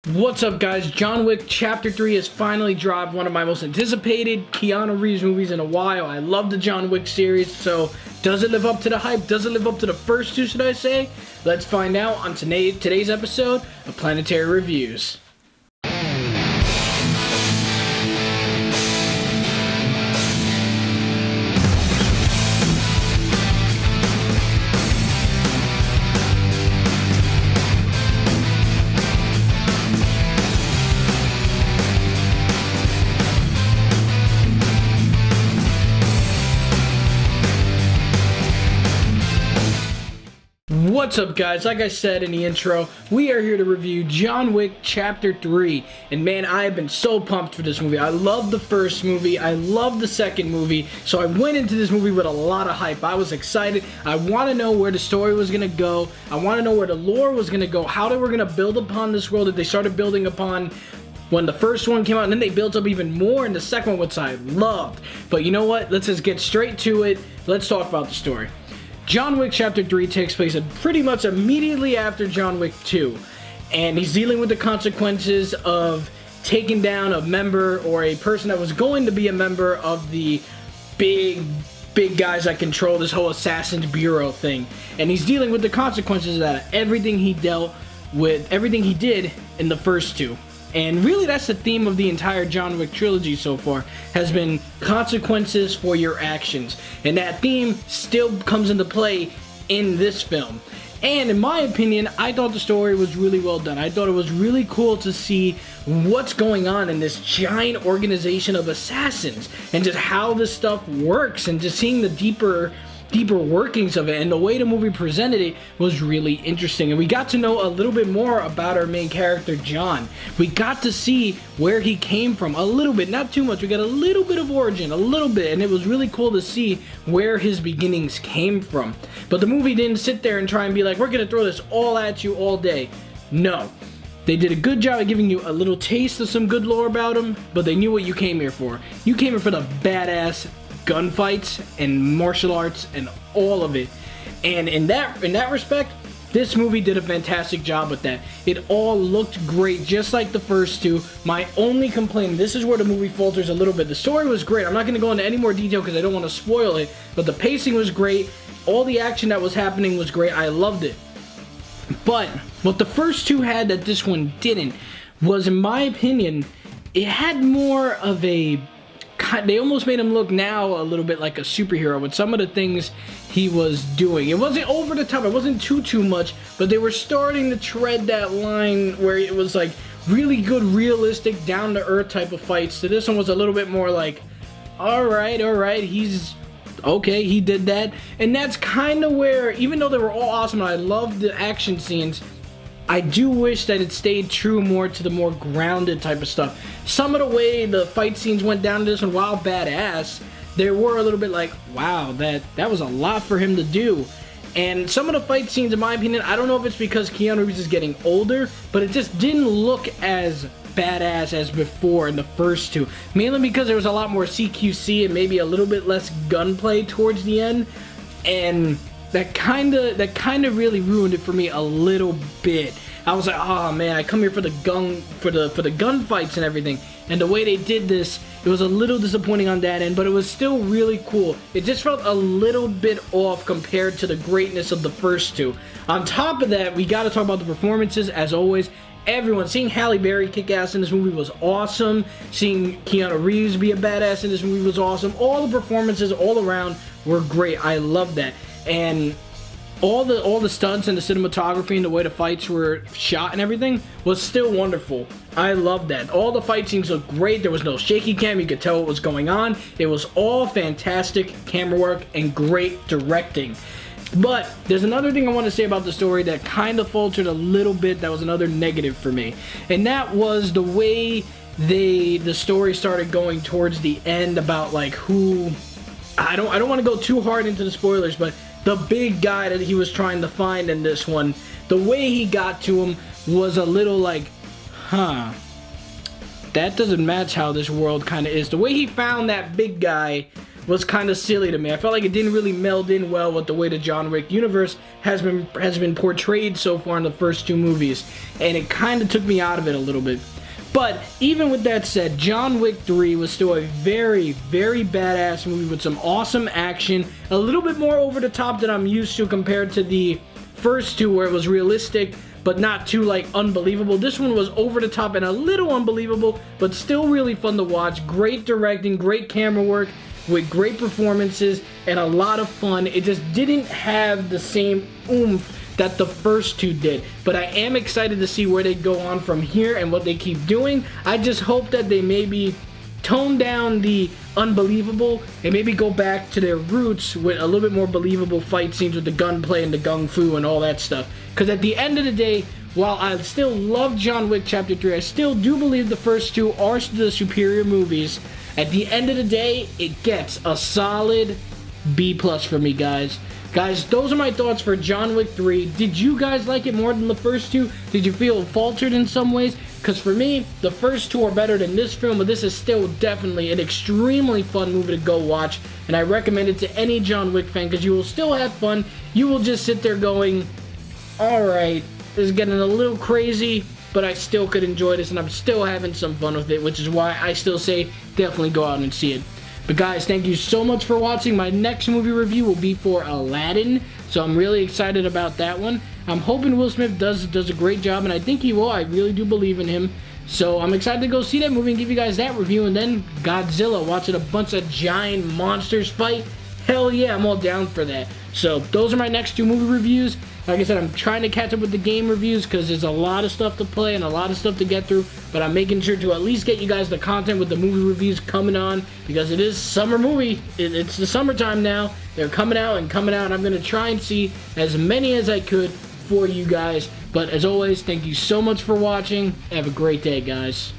What's up, guys? John Wick Chapter 3 has finally dropped, one of my most anticipated Keanu Reeves movies in a while. I love the John Wick series, so does it live up to the hype? Does it live up to the first two, should I say? Let's find out on today's episode of Planetary Reviews. What's up, guys? Like I said in the intro, we are here to review John Wick Chapter 3. And man, I have been so pumped for this movie. I love the first movie. I love the second movie. So I went into this movie with a lot of hype. I was excited. I want to know where the story was going to go. I want to know where the lore was going to go. How they were going to build upon this world that they started building upon when the first one came out, and then they built up even more in the second one, which I loved. But you know what? Let's just get straight to it. Let's talk about the story. John Wick Chapter 3 takes place pretty much immediately after John Wick 2, and he's dealing with the consequences of taking down a member or a person that was going to be a member of the big guys that control this whole Assassin's Bureau thing, and he's dealing with the consequences of that, everything he dealt with, everything he did in the first two. And really, that's the theme of the entire John Wick trilogy so far, has been consequences for your actions. And that theme still comes into play in this film. And in my opinion, I thought the story was really well done. I thought it was really cool to see what's going on in this giant organization of assassins, and just how this stuff works, and just seeing the deeper workings of it, and the way the movie presented it was really interesting. And we got to know a little bit more about our main character, John. We got to see where he came from a little bit, not too much. We got a little bit of origin, a little bit, and it was really cool to see where his beginnings came from. But the movie didn't sit there and try and be like, we're gonna throw this all at you all day. No. They did a good job of giving you a little taste of some good lore about him, but they knew what you came here for. You came here for the badass gunfights and martial arts and all of it. And in that respect, this movie did a fantastic job with that. It all looked great, just like the first two. My only complaint, this is where the movie falters a little bit. The story was great. I'm not going to go into any more detail because I don't want to spoil it, but the pacing was great. All the action that was happening was great. I loved it. But what the first two had that this one didn't was, in my opinion, it had more of a... They almost made him look now a little bit like a superhero with some of the things he was doing. It wasn't over the top, it wasn't too much, but they were starting to tread that line where it was like really good, realistic, down-to-earth type of fights. So this one was a little bit more like, alright, he's okay, he did that. And that's kind of where, even though they were all awesome and I loved the action scenes, I do wish that it stayed true more to the more grounded type of stuff. Some of the way the fight scenes went down to this one, while badass, they were a little bit like, wow, that was a lot for him to do. And some of the fight scenes, in my opinion, I don't know if it's because Keanu Reeves is getting older, but it just didn't look as badass as before in the first two. Mainly because there was a lot more CQC and maybe a little bit less gunplay towards the end. And that kind of really ruined it for me a little bit. I was like, oh man, I come here for the gunfights and everything, and the way they did this, it was a little disappointing on that end, but it was still really cool. It just felt a little bit off compared to the greatness of the first two. On top of that, we got to talk about the performances, as always. Everyone, seeing Halle Berry kick ass in this movie was awesome. Seeing Keanu Reeves be a badass in this movie was awesome. All the performances all around were great. I love that. And all the stunts and the cinematography and the way the fights were shot and everything was still wonderful. I love that. All the fight scenes looked great. There was no shaky cam. You could tell what was going on. It was all fantastic camera work and great directing. But there's another thing I want to say about the story that kind of faltered a little bit. That was another negative for me, and that was the way the story started going towards the end about like who. I don't want to go too hard into the spoilers, but the big guy that he was trying to find in this one, the way he got to him was a little like, huh, that doesn't match how this world kind of is. The way he found that big guy was kind of silly to me. I felt like it didn't really meld in well with the way the John Wick universe has been portrayed so far in the first two movies, and it kind of took me out of it a little bit. But even with that said, John Wick 3 was still a very, very badass movie with some awesome action, a little bit more over the top than I'm used to compared to the first two where it was realistic but not too like unbelievable. This one was over the top and a little unbelievable, but still really fun to watch. Great directing, great camera work with great performances and a lot of fun. It just didn't have the same oomph that the first two did, but I am excited to see where they go on from here and what they keep doing. I just hope that they maybe tone down the unbelievable and maybe go back to their roots with a little bit more believable fight scenes with the gunplay and the gung fu and all that stuff. Because at the end of the day, while I still love John Wick Chapter 3, I still do believe the first two are the superior movies. At the end of the day, it gets a solid B+ for me, guys. Guys, those are my thoughts for John Wick 3. Did you guys like it more than the first two? Did you feel faltered in some ways? Because for me, the first two are better than this film, but this is still definitely an extremely fun movie to go watch, and I recommend it to any John Wick fan because you will still have fun. You will just sit there going, alright, this is getting a little crazy, but I still could enjoy this, and I'm still having some fun with it, which is why I still say definitely go out and see it. But guys, thank you so much for watching. My next movie review will be for Aladdin, so I'm really excited about that one. I'm hoping Will Smith does a great job, and I think he will. I really do believe in him. So I'm excited to go see that movie and give you guys that review. And then Godzilla, watching a bunch of giant monsters fight. Hell yeah, I'm all down for that. So those are my next two movie reviews. Like I said, I'm trying to catch up with the game reviews because there's a lot of stuff to play and a lot of stuff to get through. But I'm making sure to at least get you guys the content with the movie reviews coming on because it is summer movie. It's the summertime now. They're coming out and coming out. And I'm going to try and see as many as I could for you guys. But as always, thank you so much for watching. Have a great day, guys.